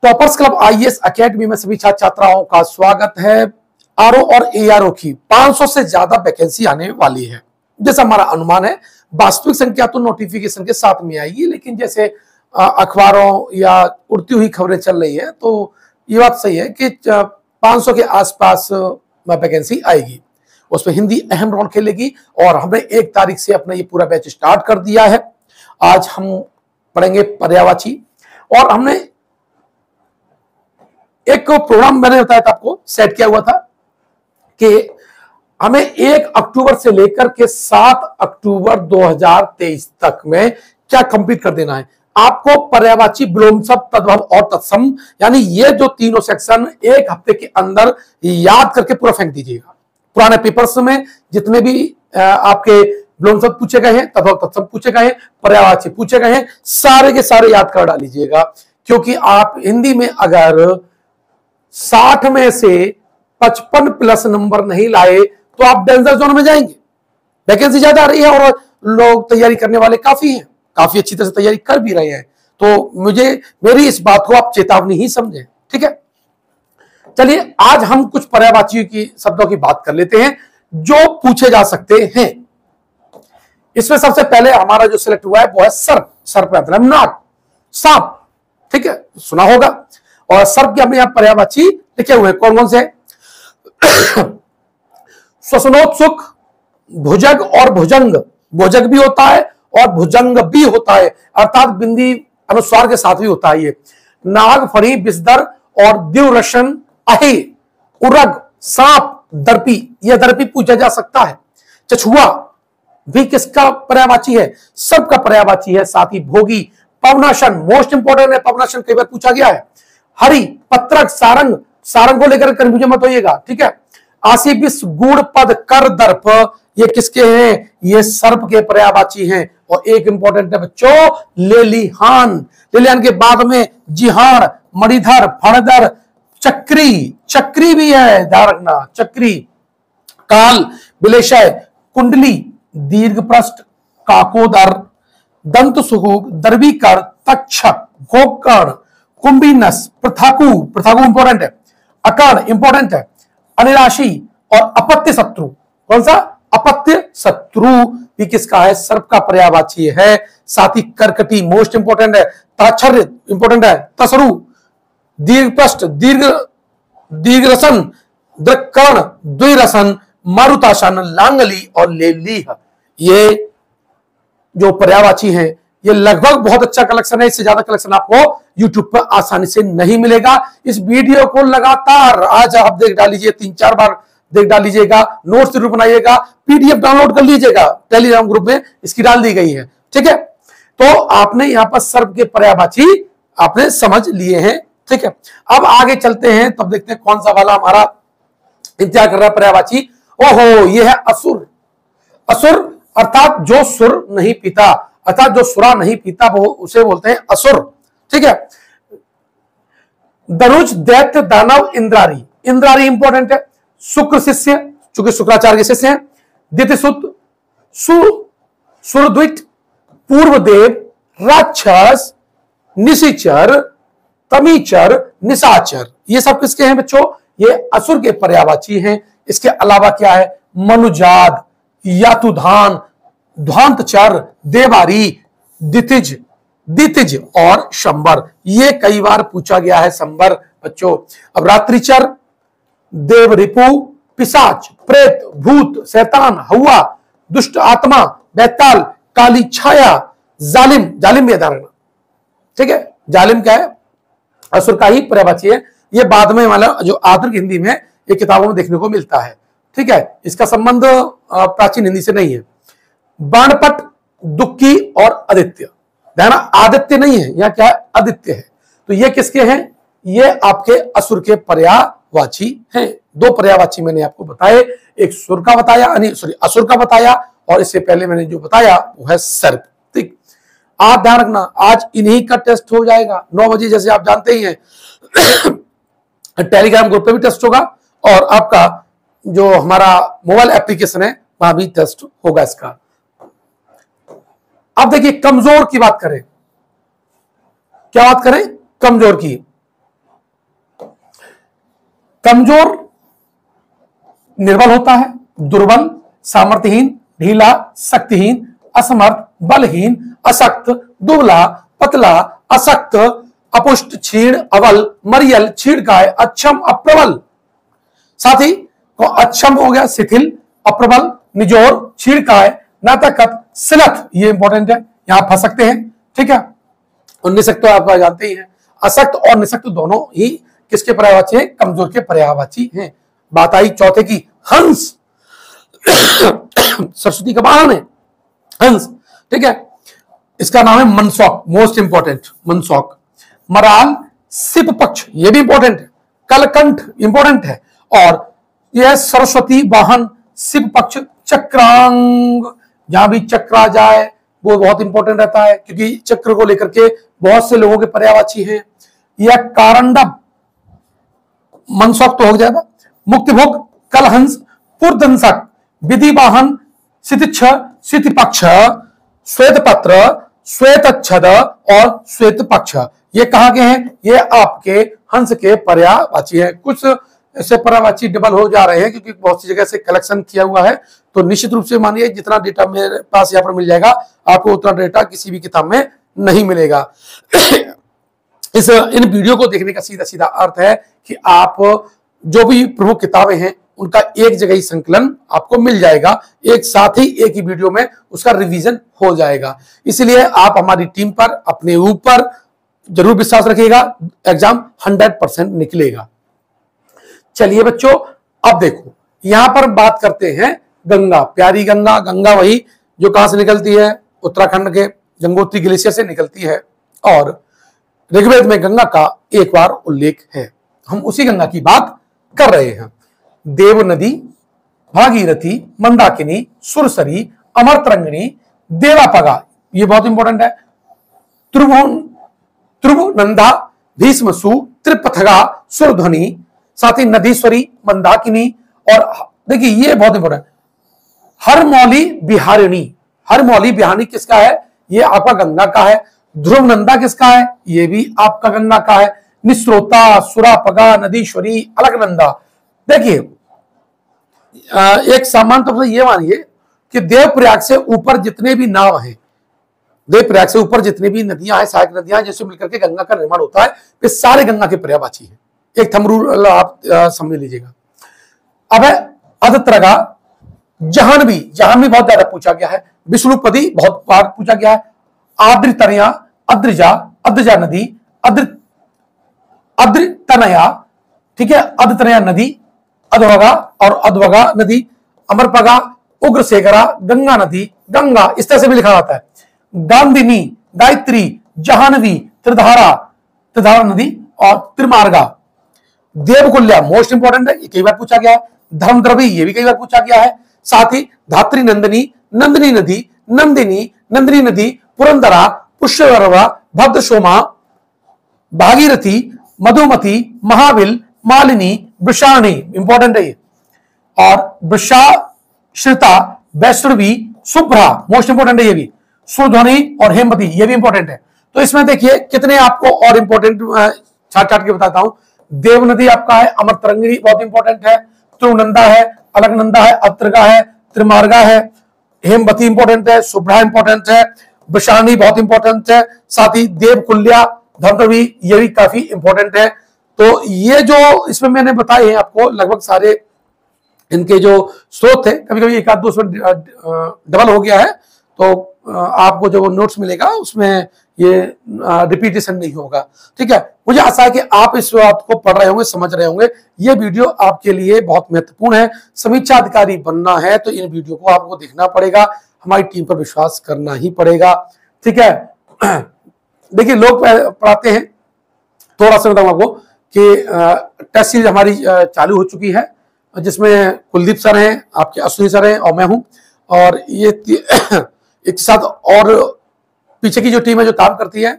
Toppers club IAS academy में सभी छात्र छात्राओं का स्वागत है। आरओ और एआरओ की 500 से ज्यादा वैकेंसी आने वाली है, जैसा हमारा अनुमान है। वास्तविक संख्या तो नोटिफिकेशन के साथ में आएगी, लेकिन जैसे अखबारों या उड़ती हुई खबरें चल रही है तो ये बात सही है कि 500 के आसपास वैकेंसी आएगी। उसमें हिंदी अहम रोल खेलेगी और हमने 1 तारीख से अपना ये पूरा बैच स्टार्ट कर दिया है। आज हम पढ़ेंगे पर्यायवाची और हमने एक प्रोग्राम मैंने बताया था आपको, सेट किया हुआ था कि हमें 1 अक्टूबर से लेकर के 7 अक्टूबर 2023 तक में क्या कंप्लीट कर देना है। आपको पर्यायवाची, विलोमशब्द, तद्भव और तत्सम, यानी ये जो तीनों सेक्शन 1 हफ्ते के अंदर याद करके पूरा फेंक दीजिएगा। पुराने पेपर्स में जितने भी आपके विलोमशब्द पूछे गए हैं, तद्भव तत्सम पूछे गए हैं, पर्यायवाची पूछे गए हैं, सारे के सारे याद कर डालीजिएगा। क्योंकि आप हिंदी में अगर 60 में से 55 प्लस नंबर नहीं लाए तो आप डेंजर जोन में जाएंगे। वैकेंसी ज्यादा आ रही है और लोग तैयारी करने वाले काफी हैं, काफी अच्छी तरह से तैयारी कर भी रहे हैं। तो मेरी इस बात को आप चेतावनी ही समझें, ठीक है। चलिए आज हम कुछ पर्यायवाचियों की शब्दों की बात कर लेते हैं जो पूछे जा सकते हैं। इसमें सबसे पहले हमारा जो सिलेक्ट हुआ है वो है सर्प। सर्प का मतलब नाट, सांप, ठीक है, सुना होगा। और सर्प के हमने यहां पर्यायवाची लिखे हुए हैं। कौन कौन से? श्वसनोत्सुक, भुजग और भुजंग। भुजग भी होता है और भुजंग भी होता है, अर्थात बिंदी अनुस्वार के साथ भी होता है। ये नाग, फणी, बिस्दर और दिवरशन, अहि, उरग, सांप, दर्पी। यह दर्पी पूछा जा सकता है। चछुआ भी किसका पर्यायवाची है? सबका पर्यायवाची है। साथ ही भोगी, पवनाशन मोस्ट इंपोर्टेंट है, पवनाशन कई बार पूछा गया है। हरि, पत्रक, सारंग, सारंग को लेकर कंफ्यूजन मत होइएगा, ठीक है। आसी, बिस, गुड़, पद, कर, दर्प, ये किसके हैं? ये सर्प के पर्यायवाची हैं। और एक इंपॉर्टेंट है बच्चों, लेलिहान। लेलिहान के बाद में जिहान, मणिधर, फणधर, चक्री, चक्री भी है, ध्यान रखना, चक्री। काल, विलेशय, कुंडली, दीर्घप्रस्थ, काकोदर, दंत सुहूक, दर्वीकर, तक्षक, गोकर्ण, कुंभिनस, पृथाकु, पृथाकु इंपॉर्टेंट है, अकर्ण इंपॉर्टेंट है, अनिराशी और अपत्य शत्रु। कौन सा? अपत्य शत्रु भी किसका है? सर्प का पर्यायवाची है। साथ ही कर्कटी मोस्ट इंपॉर्टेंट है, ताच्छर्य इंपॉर्टेंट है, तसरु, दीर्घप्रस्थ, दीर्घरसन, दृक्कर्ण, द्विरसन, मारुतासन, लांगली और लेलीह। ये जो पर्यायवाची है ये लगभग बहुत अच्छा कलेक्शन है। इससे ज्यादा कलेक्शन आपको YouTube पर आसानी से नहीं मिलेगा। इस वीडियो को लगातार आज आप देख डालीजिए, 3-4 बार देख डालीजिएगा, नोट्स जरूर बनाइएगा, PDF डाउनलोड कर लीजिएगा, टेलीग्राम ग्रुप में इसकी डाल दी गई है, ठीक है। तो आपने यहाँ पर सर्प के पर्यायवाची आपने समझ लिए हैं, ठीक है। अब आगे चलते हैं, तब देखते हैं कौन सा वाला हमारा इंतजार कर रहा है पर्यायवाची। ओहो, ये है असुर। असुर अर्थात जो सुर नहीं पीता, अर्थात जो सुरा नहीं पीता, वो उसे बोलते हैं असुर, ठीक है। दनुज, दैत्य, दानव, इंद्रारी। इंद्रारी इंपॉर्टेंट है। शुक्र शिष्य, चूंकि शुक्राचार्य के शिष्य हैं। दितिसुत, सुरद्विट, पूर्वदेव, राक्षस, निशिचर, तमीचर, निशाचर। ये सब किसके हैं बच्चों? ये असुर के पर्यायवाची हैं। इसके अलावा क्या है? मनुजाद, यातुधान, ध्वांतचर, देवारी, दितिज और शंबर। ये कई बार पूछा गया है, शंबर बच्चों। अब रात्रिचर, देवरिपु, पिशाच, प्रेत, भूत, शैतान, हवा, दुष्ट आत्मा, बैताल, काली छाया, जालिम। जालिम भी धारणा, ठीक है। जालिम क्या है? असुर का ही पर्यायवाची है। ये बाद में मतलब जो आधुनिक हिंदी में ये किताबों में देखने को मिलता है, ठीक है। इसका संबंध प्राचीन हिंदी से नहीं है। बाणपट, दुक्की और आदित्य। ध्यान, आदित्य नहीं है यहाँ, क्या है? आदित्य है। तो ये किसके हैं? ये आपके असुर के पर्यायवाची हैं। 2 पर्यायवाची मैंने आपको बताए, एक सुर का बताया, असुर का बताया, और इससे पहले मैंने जो बताया वो है सर्प, ठीक। आप ध्यान रखना, आज इन्हीं का टेस्ट हो जाएगा 9 बजे, जैसे आप जानते ही हैं। टेलीग्राम ग्रुप पे भी टेस्ट होगा और आपका जो हमारा मोबाइल एप्लीकेशन है वहां भी टेस्ट होगा इसका। अब देखिए कमजोर की बात करें, क्या बात करें? कमजोर की। कमजोर निर्बल होता है, दुर्बल सामर्थ्यहीन, ढीला शक्तिहीन, असमर्थ बलहीन, अशक्त दुबला पतला, अशक्त अपुष्ट, क्षीण अबल, मरियल क्षीणकाय, अक्षम अप्रबल। साथ ही तो अक्षम हो गया शिथिल, अप्रबल निजोर, क्षीणकाय, नाताकत, सिलथ, ये इंपॉर्टेंट है, यहां फंस सकते हैं। ठीक है, और निशक्त तो आप जानते ही हैं, अशक्त और निशक्त दोनों ही किसके पर्यायवाची हैं? कमजोर के पर्यायवाची हैं। बात आई चौथे की, हंस। सरस्वती का वाहन है हंस। ठीक है, इसका नाम है मनसौक, मोस्ट इंपॉर्टेंट मनसौक। मराल सिप पक्ष, ये भी इंपॉर्टेंट है। कलकंठ इंपॉर्टेंट है। और यह सरस्वती वाहन सिप पक्ष चक्रांग, जहां भी चक्र आ जाए वो बहुत इंपॉर्टेंट रहता है, क्योंकि चक्र को लेकर के बहुत से लोगों के पर्यायवाची हैं। यह कारंडम मनसौक तो हो जाएगा। मुक्तिभोग कलहंस पुरदंसक, विधि वाहन सितिच्छ सितिपक्ष, श्वेत पत्र, श्वेतच्छद और श्वेत पक्ष, ये कहां के हैं? ये आपके हंस के पर्यायवाची हैं। कुछ ऐसे पर्यायवाची डबल हो जा रहे हैं क्योंकि बहुत सी जगह से कलेक्शन किया हुआ है, तो निश्चित रूप से मानिए जितना डेटा मेरे पास यहाँ पर मिल जाएगा आपको उतना डेटा किसी भी किताब में नहीं मिलेगा। इन वीडियो को देखने का सीधा सीधा अर्थ है कि आप जो भी प्रमुख किताबें हैं उनका एक जगह ही संकलन आपको मिल जाएगा, एक साथ ही एक ही वीडियो में उसका रिवीजन हो जाएगा। इसलिए आप हमारी टीम पर, अपने ऊपर जरूर विश्वास रखिएगा, एग्जाम 100% निकलेगा। चलिए बच्चों, अब देखो यहां पर बात करते हैं गंगा, प्यारी गंगा। गंगा वही जो कहां से निकलती है? उत्तराखंड के गंगोत्री ग्लेशियर से निकलती है, और ऋग्वेद में गंगा का एक बार उल्लेख है। हम उसी गंगा की बात कर रहे हैं। देव नदी, भागीरथी, मंदाकिनी, सुरसरी, अमरतरंगिणी, देवापगा, ये बहुत इंपॉर्टेंट है। त्रिभुवनंदा, भीष्मसु, त्रिपथगा, सुरध्वनि, साथ ही नदीश्वरी, मंदाकिनी, और देखिए ये बहुत इंपॉर्टेंट, हरमौली बिहारिणी। हरमौली बिहारिणी किसका है? ये आपका गंगा का है। ध्रुवनंदा किसका है? ये भी आपका गंगा का है। निस्रोता, सुरापगा, नदीश्वरी, अलकनंदा। देखिए एक सामान्य तौर से ये मानिए कि देवप्रयाग से ऊपर जितने भी नाव हैं, देवप्रयाग से ऊपर जितने भी नदियां हैं, सहायक नदियां हैं, जिससे मिलकर के गंगा का निर्माण होता है, वे सारे गंगा के पर्यायवाची हैं। एक थंब रूल आप समझ लीजिएगा। अब है अदत्रगा, जाह्नवी, जाह्नवी बहुत ज्यादा पूछा गया है। विष्णुपदी बहुत बार पूछा गया है। आद्रितनया, अद्रिजा, अद्रिजा नदी, अद्रितनया, ठीक है, अद्रितनया नदी, अध्वगा और अध्वगा नदी, अमरपगा, उग्रशेखरा, गंगा नदी, गंगा इस तरह से भी लिखा जाता है। गांधिनी, गायत्री, जाह्नवी, त्रिधारा, त्रिधारा नदी और त्रिमार्गा। देवकुल्या मोस्ट इंपॉर्टेंट है, ये कई बार पूछा गया है। धर्मद्रवी, ये भी कई बार पूछा गया है। साथ ही धात्री नंदिनी, नंदिनी नदी, नंदिनी, नंदिनी नदी, पुरंदरा, पुष्यवरवा, भद्रशोमा, भागीरथी, मधुमती, महाविल, मालिनी, वृषाणी, इंपॉर्टेंट है ये, और वृषाश्रिता, वैष्णवी, शुभ्रा, मोस्ट इंपॉर्टेंट है ये भी। सुरध्वनि और हेमवती, ये भी इंपॉर्टेंट है। तो इसमें देखिए कितने आपको और इंपॉर्टेंट छाट छाट के बताता हूं। देव नदी आपका है, अमरतरंगिणी बहुत इंपॉर्टेंट है, त्रिभुवनंदा है, अलकनंदा है, अत्रगा है, त्रिमार्गा है, हेमवती इंपॉर्टेंट है, शुभ्रा इंपॉर्टेंट है, वृषाणी बहुत इंपॉर्टेंट है, साथ ही देवकुल्या, धर्मद्रवी, ये भी काफी इंपॉर्टेंट है। तो ये जो इसमें मैंने बताए हैं आपको लगभग सारे इनके जो स्रोत थे, कभी कभी एक आध दो उसमें डबल हो गया है, तो आपको जो नोट्स मिलेगा उसमें ये रिपीटेशन नहीं होगा। ठीक है, मुझे आशा है कि आप इस बात को पढ़ रहे होंगे, समझ रहे होंगे। ये वीडियो आपके लिए बहुत महत्वपूर्ण है। समीक्षा अधिकारी बनना है तो इन वीडियो को आपको देखना पड़ेगा, हमारी टीम पर विश्वास करना ही पड़ेगा। ठीक है, देखिए लोग पढ़ाते हैं, थोड़ा सा बताऊं आपको कि टेस्ट सीरीज हमारी चालू हो चुकी है, जिसमें कुलदीप सर हैं, आपके अश्विनी सर हैं और मैं हूं, और ये एक साथ और पीछे की जो टीम है जो काम करती है,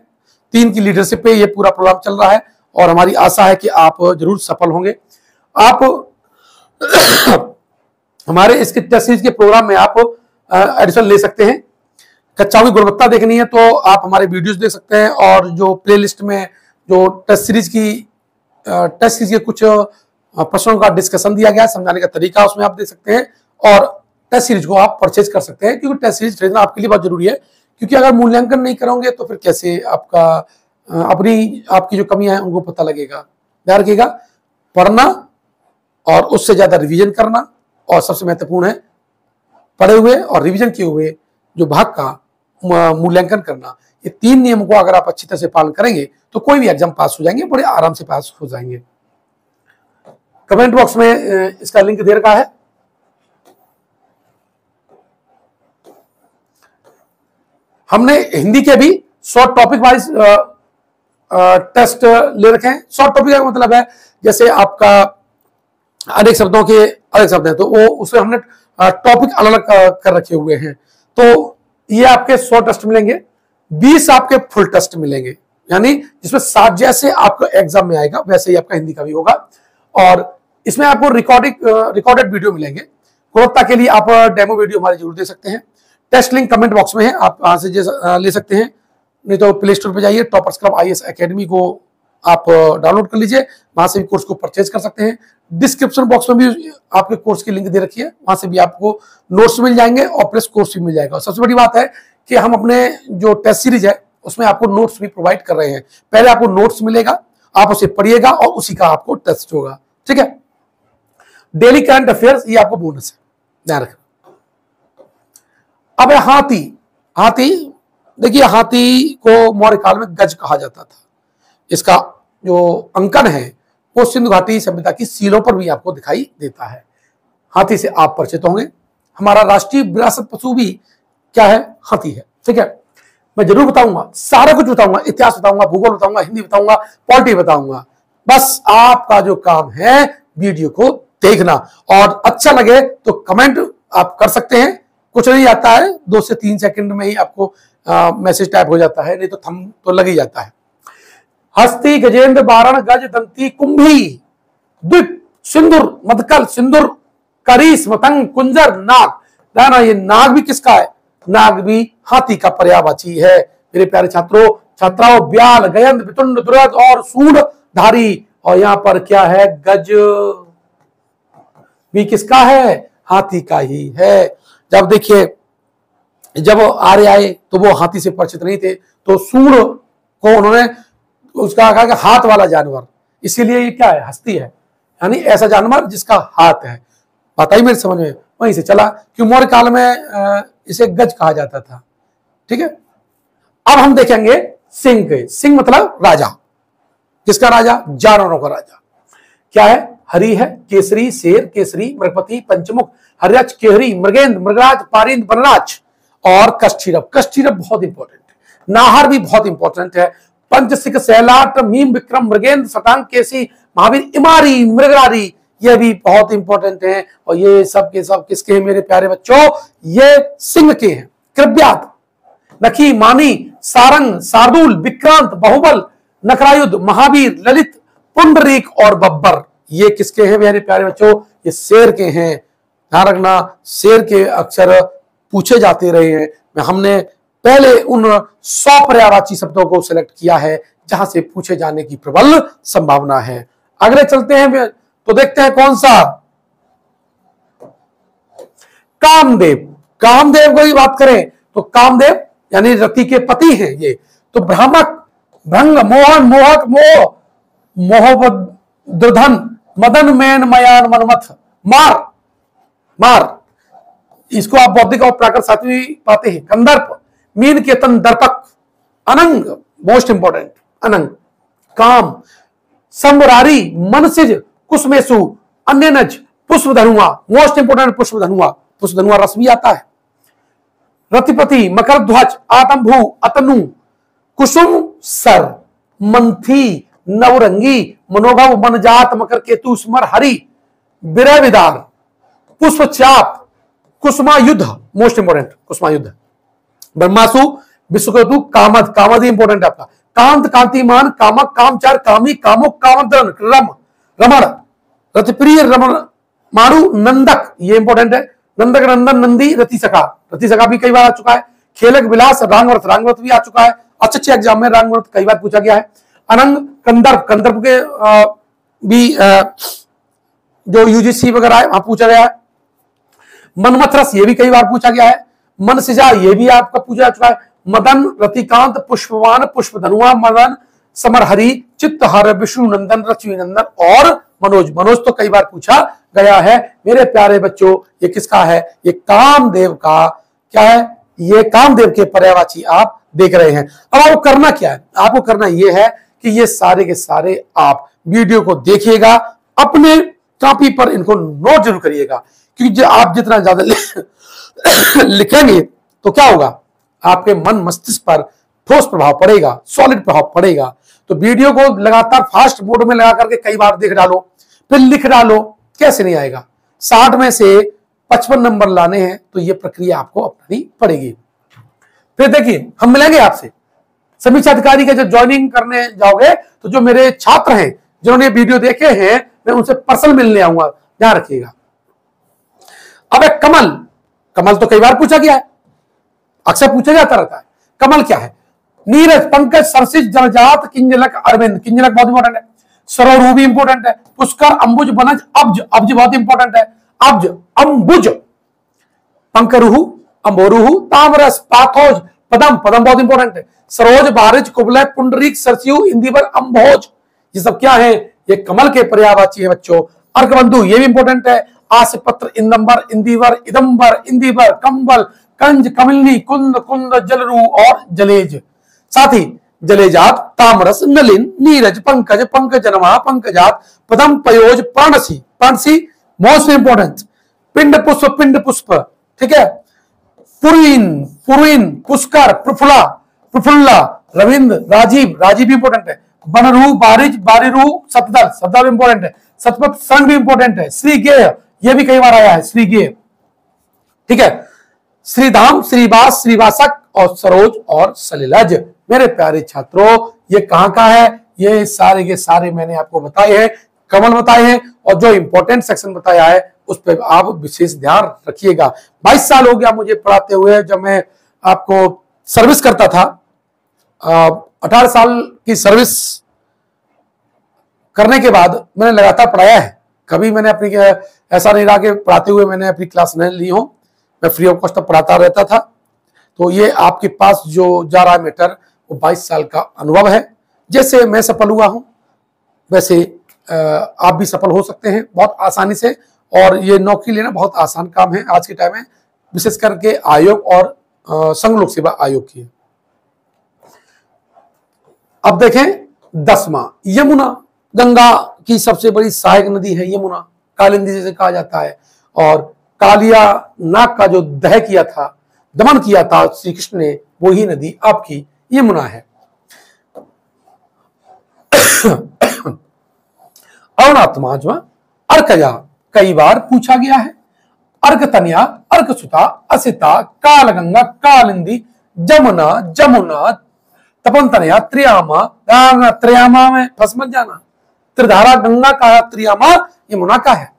3 की लीडरशिप पे ये पूरा प्रोग्राम चल रहा है, और हमारी आशा है कि आप जरूर सफल होंगे। आप हमारे इसके टेस्ट सीरीज के प्रोग्राम में आप एडिशन ले सकते हैं। कक्षाओं की गुणवत्ता देखनी है तो आप हमारे वीडियोस देख सकते हैं, और जो प्लेलिस्ट में जो टेस्ट सीरीज के कुछ प्रश्नों का डिस्कशन दिया गया है, समझाने का तरीका उसमें आप देख सकते हैं, और टेस्ट सीरीज को आप परचेज कर सकते हैं, क्योंकि टेस्ट सीरीज खरीदना आपके लिए बहुत जरूरी है, क्योंकि अगर मूल्यांकन नहीं करोगे तो फिर कैसे आपका आपकी जो कमियां हैं उनको पता लगेगा। ध्यान रखिएगा, पढ़ना और उससे ज्यादा रिवीजन करना, और सबसे महत्वपूर्ण है पढ़े हुए और रिवीजन किए हुए जो भाग का मूल्यांकन करना। ये 3 नियम को अगर आप अच्छी तरह से पालन करेंगे तो कोई भी एग्जाम पास हो जाएंगे, बड़े आराम से पास हो जाएंगे। कमेंट बॉक्स में इसका लिंक दे रखा है। हमने हिंदी के भी शॉर्ट टॉपिक वाइज टेस्ट ले रखे हैं। शॉर्ट टॉपिक का मतलब है जैसे आपका अनेक शब्दों के अलग शब्द हैं, तो वो उसमें हमने टॉपिक अलग अलग कर रखे हुए हैं। तो ये आपके 100 टेस्ट मिलेंगे, 20 आपके फुल टेस्ट मिलेंगे, यानी जिसमें 7 जैसे आपको एग्जाम में आएगा वैसे ही आपका हिंदी का भी होगा। और इसमें आपको रिकॉर्डेड वीडियो मिलेंगे। गुणवत्ता के लिए आप डेमो वीडियो हमारे जरूर दे सकते हैं। टेस्ट लिंक कमेंट बॉक्स में है, आप वहां से ले सकते हैं, नहीं तो प्ले स्टोर पे जाइए, टॉपर्स क्लब IAS एकेडमी को आप डाउनलोड कर लीजिए, वहां से भी कोर्स को परचेज कर सकते हैं। डिस्क्रिप्शन बॉक्स में भी आपके कोर्स की लिंक दे रखी है, वहां से भी आपको नोट्स मिल जाएंगे और प्लस कोर्स भी मिल जाएगा। और सबसे बड़ी बात है कि हम अपने जो टेस्ट सीरीज है उसमें आपको नोट्स भी प्रोवाइड कर रहे हैं। पहले आपको नोट्स मिलेगा, आप उसे पढ़िएगा और उसी का आपको टेस्ट होगा, ठीक है। डेली करंट अफेयर्स ये आपको बोनस है, ध्यान रखना। अब हाथी देखिए, हाथी को मौर्य काल में गज कहा जाता था। इसका जो अंकन है वो सिंधु घाटी सभ्यता की सीलों पर भी आपको दिखाई देता है। हाथी से आप परिचित होंगे। हमारा राष्ट्रीय विरासत पशु भी क्या है? हाथी है, ठीक है। मैं जरूर बताऊंगा, सारा कुछ बताऊंगा, इतिहास बताऊंगा, भूगोल बताऊंगा, हिंदी बताऊंगा, पॉलिटी बताऊंगा। बस आपका जो काम है वीडियो को देखना, और अच्छा लगे तो कमेंट आप कर सकते हैं। कुछ नहीं आता है, 2 से 3 सेकंड में ही आपको मैसेज टाइप हो जाता है, नहीं तो थंब तो लग ही जाता है। हस्ती, गजेंद्र, बारण, गज, दंती, कुंभी, द्विप, सिंदूर, मधकल, सिंदूर, करीस, मतंग, कुंजर, नाग। ना ये नाग भी किसका है? नाग भी हाथी का पर्यायवाची है। मेरे प्यारे छात्राओं, ब्याल, गयंद, वितुंड, दुर्ग और सूंडधारी, और यहां पर क्या है? गज भी किसका है? हाथी का ही है। जब देखिए, जब आर्य आए तो वो हाथी से परिचित नहीं थे, तो सूंड को उन्होंने उसका कहा कि हाथ वाला जानवर, इसीलिए ये क्या है? हस्ती है, यानी ऐसा जानवर जिसका हाथ है। बात आई मेरी समझ में? वहीं से चला कि मौर्य काल में इसे गज कहा जाता था, ठीक है। अब हम देखेंगे सिंह के। सिंह मतलब राजा। किसका राजा? जानवरों का राजा। क्या है? हरि है, केसरी, शेर, केसरी, मृगपति, पंचमुख, हर्यच, केहरी, मृगेंद्र, मृगराज, पारिंद, वनराज और कष्ठीरव। कष्ठीरव बहुत इंपॉर्टेंट है। नाहर भी बहुत इंपॉर्टेंट है। पंचसिक, सैलाट, मीम, विक्रम, मृगेंद्र, शतांग, केसी, महावीर, इमारी, मृगरारी, ये भी बहुत इंपॉर्टेंट है। और ये सब के सब किसके हैं मेरे प्यारे बच्चों? ये सिंह के हैं। कृव्यात, नखी, मानी, सारंग, शार्दूल, विक्रांत, बाहुबल, नखरायुध, महावीर, ललित, पुंडरीक और बब्बर, ये किसके हैं मेरे प्यारे बच्चों? ये शेर के हैं। ध्यान रखना, शेर के अक्षर पूछे जाते रहे हैं। हमने पहले उन 100 पर्यायवाची शब्दों को सिलेक्ट किया है जहां से पूछे जाने की प्रबल संभावना है। अगले चलते हैं तो देखते हैं कौन सा? कामदेव। कामदेव की बात करें तो कामदेव यानी रति के पति हैं ये। तो भ्रामक, भ्रंग, मोहन, मोहक, मोह, मोहद्रधन, मदन, मैन, मयान, मनमथ, मार, मार, इसको आप बौद्धिक और प्राकृत साथ भी पाते हैं। कंदर्प, मीन, केतन, दर्पक, अनंग, मोस्ट इंपॉर्टेंट अनंग, काम, संबरारी, मनसिज, कुसमेसु, अन्यनज, पुष्पधनुआ, मोस्ट इंपॉर्टेंट पुष्पधनुआ। पुष्पधनुआ रस भी आता है। रतिपति, मकर ध्वज, आतंभू, अतनु, कुसुम सर, मंथी, नवरंगी, मनोभव, मनजात, मकर केतु, स्मर, हरि, विरह विदार, पुष्प चाप, कुसुमा युद्ध, मोस्ट इंपोर्टेंट कुसुमा युद्ध, ब्रह्मासु, विश्वकेतु, कामद, कामद ही इंपोर्टेंट आपका, कांत, कांतिमान, कामक, कामचार, कामी, कामुक, कामद्रन, रम, रमण, रतिप्रिय, रमण, माणु, नंदक, ये इंपोर्टेंट है। नंदक, नंदन, नंदी, रतिसखा, रतिसखा भी कई बार आ चुका है। खेलक, विलास, रांगव्रत, रांगव्रत भी आ चुका है। अच्छे एग्जाम में रांगव्रत कई बार पूछा गया है। अनंग, कंदर्प, कंदर्प के भी जो यूजीसी वगैरह है वहां पूछा गया है। मनमथरस ये भी कई बार पूछा गया है। मनसिजा ये भी आपका पूछा जा चुका है। मदन, रतिकांत, पुष्पवान, पुष्पधनुआ, मदन, समरहरि, चित्तहर, विष्णु नंदन, लक्ष्मी नंदन और मनोज। मनोज तो कई बार पूछा गया है। मेरे प्यारे बच्चों, ये किसका है? ये कामदेव का क्या है? ये कामदेव के पर्यायवाची आप देख रहे हैं। अब आपको करना क्या है? आपको करना यह है कि ये सारे के सारे आप वीडियो को देखिएगा, अपने कॉपी पर इनको नोट जरूर करिएगा, क्योंकि आप जितना ज्यादा लिखेंगे तो क्या होगा, आपके मन मस्तिष्क पर ठोस प्रभाव पड़ेगा, सॉलिड प्रभाव पड़ेगा। तो वीडियो को लगातार फास्ट मोड में लगा करके कई बार देख डालो, फिर लिख डालो, कैसे नहीं आएगा। 60 में से 55 नंबर लाने हैं तो ये प्रक्रिया आपको अपनानी पड़ेगी। फिर देखिए, हम मिलेंगे आपसे समीक्षा अधिकारी के जब ज्वाइनिंग करने जाओगे तो जो मेरे छात्र हैं जिन्होंने वीडियो देखे हैं, मैं उनसे पर्सनल मिलने आऊंगा, ध्यान रखिएगा। अब एक कमल, कमल तो कई बार पूछा गया है, अक्सर पूछा जाता रहता है। कमल क्या है? नीरज, पंकज, सरसिज, जनजात, किंजलक, अरविंद। किंजलक बहुत इंपॉर्टेंट है। सरोरू भी इंपॉर्टेंट है। पुष्कर, अंबुज, बनज, अब्ज। अब्ज बहुत इंपॉर्टेंट है। अब्ज, अंबुज, पंकरुहु, अंबोरुहु, तामरस, पाथोज, पदम। पदम बहुत इंपॉर्टेंट है। सरोज, बारिज, कुबलय, पुंडरीक, सरस्यु, इंदिवर, अंभोज। ये सब क्या है? ये कमल के पर्यायवाची है बच्चों। अर्कबंधु ये भी इंपॉर्टेंट है। आसपत्र, इंदंबर, इंदिवर, इदंबर, इंदिवर, कंबल, कंज, कमिलनी, कुंद, कुंद, जलरू और जलेज। साथ ही जलेजात, तामरस, नलिन, नीरज, पंकज, पंकजनमा, पंकजात, पदम, पयोज, पर्णसी। पर्णसी मोस्ट इंपॉर्टेंट। पिंड पुष्प, पिंड पुष्प, ठीक है। पुरवीन, पुरवीन, पुष्कर, प्रफुल्ला, प्रफुल्ला, रविंद्र, राजीव, राजीव भी इंपॉर्टेंट है। बनरू, बारिज, बारिरू, सतदल, सतदल इंपॉर्टेंट है। सतपथ, सन भी इंपॉर्टेंट है। श्रीगेय ये भी कई बार आया है, श्रीगेय, ठीक है। श्रीधाम, श्रीवास, श्रीवासक और सरोज और सलिलज। मेरे प्यारे छात्रों, ये कहां का है? ये सारे के सारे मैंने आपको बताए हैं, कमल बताए हैं, और जो इंपॉर्टेंट सेक्शन बताया है उस पर आप विशेष ध्यान रखिएगा। 22 साल हो गया मुझे पढ़ाते हुए। जब मैं आपको सर्विस करता था, 18 साल की सर्विस करने के बाद मैंने लगातार पढ़ाया है। कभी मैंने अपनी ऐसा नहीं रहा कि पढ़ाते हुए मैंने अपनी क्लास नहीं ली हो। मैं फ्री ऑफ कॉस्ट पढ़ाता रहता था। तो ये आपके पास जो जा रहा है मैटर, वो 22 साल का अनुभव है। जैसे मैं सफल हुआ हूं, वैसे आप भी सफल हो सकते हैं बहुत आसानी से। और ये नौकरी लेना बहुत आसान काम है आज के टाइम में, विशेष करके आयोग और संघ लोक सेवा आयोग की। अब देखें 10वां, यमुना। गंगा की सबसे बड़ी सहायक नदी है यमुना, कालिंदी जिसे कहा जाता है। और कालिया नाग का जो दह किया था, दमन किया था श्री कृष्ण ने, वही नदी आपकी यमुना है। अरुणात्माजमा, अर्कया कई बार पूछा गया है। अर्कतनिया, अर्कसुता, असिता, कालगंगा, कालिंदी, जमुना, जमुना, तपनतनया, त्रियामा। त्रियामा में फंस मत जाना, त्रिधारा गंगा का है, त्रियामा यमुना का है।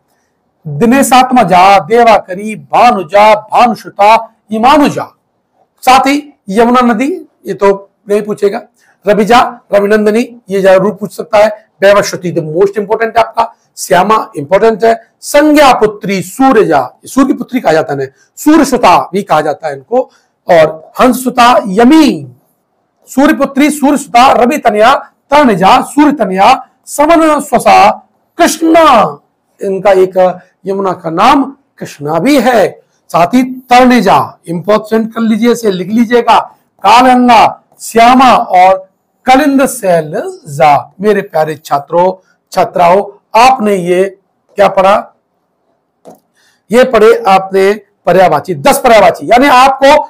दिनेशात्मजा, देवाकरी, भानुजा, भानुसुता, इमानुजा। साथ ही यमुना नदी, ये तो नहीं पूछेगा। रविजा, रविनंदनी ये जरूर पूछ सकता है। वैवस्वती द मोस्ट इंपोर्टेंट है आपका। श्यामा इंपोर्टेंट है। संज्ञा पुत्री, सूर्यजा, सूर्य की पुत्री कहा जाता है, सूर्यसुता भी कहा जाता है इनको। और हंससुता, यमी, सूर्यपुत्री, सूर्यसुता, रवि तनया, तरणजा, सूर्य तनया, समन स्वसा, कृष्णा। इनका एक यमुना का नाम कृष्णा भी है। साथ ही तरणजा इंपोर्टेंट कर लीजिए, इसे लिख लीजिएगा। कालगंगा, श्यामा और कलिंद सैलजा। मेरे प्यारे छात्रों छात्राओं, आपने ये क्या पढ़ा? ये पढ़े आपने पर्यायवाची, 10 पर्यायवाची, यानी आपको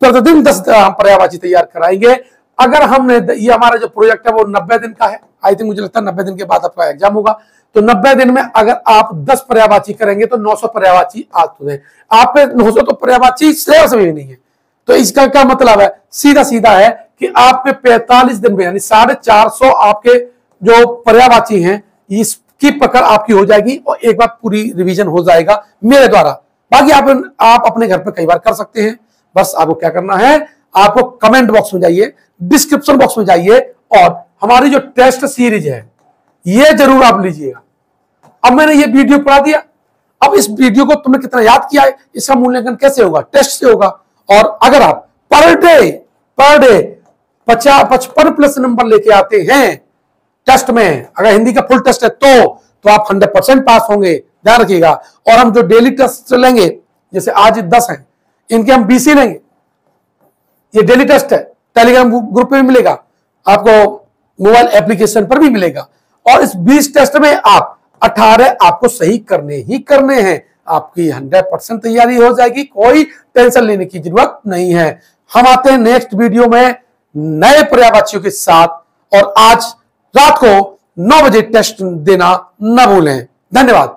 प्रतिदिन 10 पर्यायवाची तैयार कराएंगे। अगर हमने, ये हमारा जो प्रोजेक्ट है वो 90 दिन का है। आई थिंक मुझे लगता है 90 दिन के बाद आपका एग्जाम होगा। तो 90 दिन में अगर आप 10 पर्यायवाची करेंगे तो 900 पर्यायवाची आते। आपके 900 तो पर्यायवाची सिलेबस में भी नहीं है। तो इसका क्या मतलब है? सीधा सीधा है कि आपके 45 दिन में, यानी 450 आपके जो पर्यायवाची हैं, इसकी पकड़ आपकी हो जाएगी और एक बार पूरी रिवीजन हो जाएगा मेरे द्वारा। बाकी आप अपने घर पर कई बार कर सकते हैं। बस आपको क्या करना है, आपको कमेंट बॉक्स में जाइए, डिस्क्रिप्शन बॉक्स में जाइए और हमारी जो टेस्ट सीरीज है ये जरूर आप लीजिएगा। अब मैंने ये वीडियो पढ़ा दिया, अब इस वीडियो को तुमने कितना याद किया है, इसका मूल्यांकन कैसे होगा? टेस्ट से होगा। और अगर आप पर डे 55+ नंबर लेके आते हैं टेस्ट में, अगर हिंदी का फुल टेस्ट है तो आप 100% पास होंगे, ध्यान रखिएगा। और हम जो डेली टेस्ट लेंगे, जैसे आज 10 हैं, इनके हम 20 ही लेंगे। ये डेली टेस्ट है, टेलीग्राम ग्रुप में भी मिलेगा आपको, मोबाइल एप्लीकेशन पर भी मिलेगा। और इस 20 टेस्ट में आप 18 आपको सही करने ही करने हैं। आपकी 100% तैयारी हो जाएगी, कोई टेंशन लेने की जरूरत नहीं है। हम आते हैं नेक्स्ट वीडियो में नए पर्यायवाचियों के साथ, और आज रात को 9 बजे टेस्ट देना न भूलें। धन्यवाद।